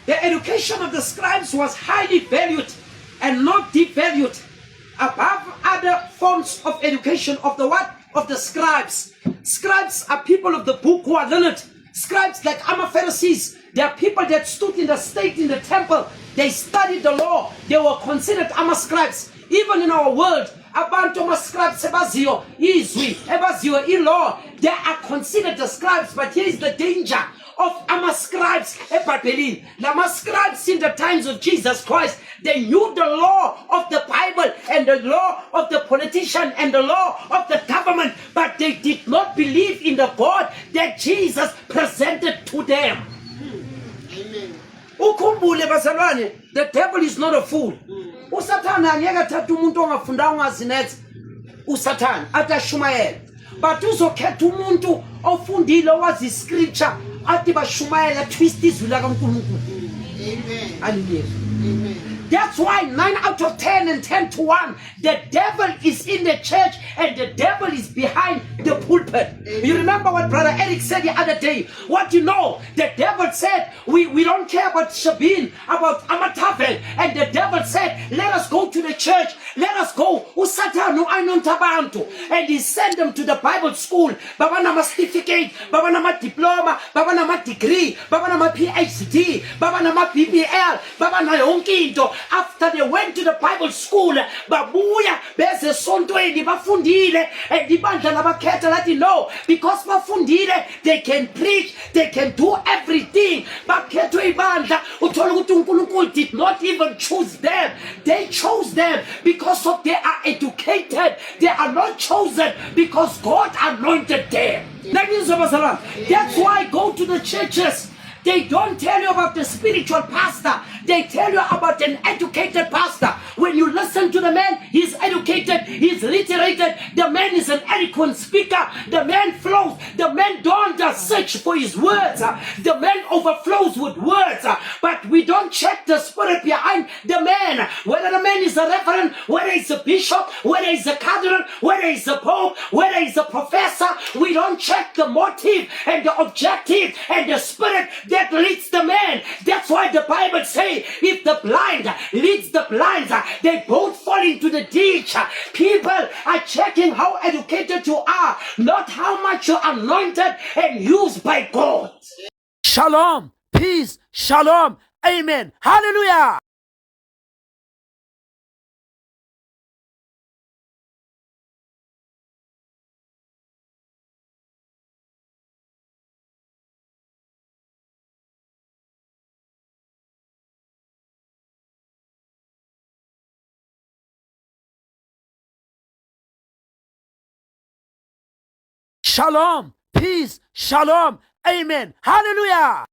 The education of the scribes was highly valued and not devalued above other forms of education of the what? Of the scribes. Scribes are people of the book who are learned. Scribes like Pharisees, they are people that stood in the state in the temple. They studied the law. They were considered scribes. Even in our world, abantu scribes ebaziyo izwi, ebaziyo ilaw, they are considered the scribes. But here is the danger of scribes ebhayibhelini. Lama scribes in the times of Jesus Christ, they knew the law of the Bible and the law of the politician and the law of the government, but they did not believe in the God that Jesus presented to them. Amen. Ukhumbule bazalwane, the devil is not a fool. Usathana angeke athathe umuntu ongafundanga ongazinethe. Usathana atashumayela. But uzokhetha umuntu ofundile owazi scripture athi bashumayela twist izwi lakaNkulunkulu. Amen. Hallelujah. Amen. That's why 9 out of 10 and 10 to 1, the devil is in the church and the devil is behind the pulpit. Amen. You remember what Brother Eric said the other day? What you know, the devil said, we don't care about Shabin, about Amatavel. And the devil said, let us go to the church. Let us go. Usatanu ainontabantu. And he sent them to the Bible school. Baba nama certificate, Baba nama diploma, Baba nama degree, Baba nama PhD, Baba nama PBL, Baba na yonkinto. After they went to the Bible school, babuya beze sontweni bafundile and ibandla labakhetha lathi no, because bafundile they can preach, they can do everything. Bakhethwe ibandla uthola ukuthi uNkulunkulu did not even choose them. They chose them because of they are educated. They are not chosen because God anointed them. That's why go to the churches. They don't tell you about the spiritual pastor. They tell you about an educated pastor. When you listen to the man, he's educated, he's literated. The man is an eloquent speaker. The man flows. The man don't just search for his words. The man overflows with words. But we don't check the spirit behind the man. Whether the man is a reverend, whether he's a bishop, whether he's a cardinal, whether he's a pope, whether he's a professor. We don't check the motive and the objective and the spirit that leads the man. That's why the Bible says, if the blind leads the blind, they both fall into the ditch. People are checking how educated you are, not how much you're anointed and used by God. Shalom, peace, shalom, amen, hallelujah. Shalom, peace, shalom, amen, hallelujah.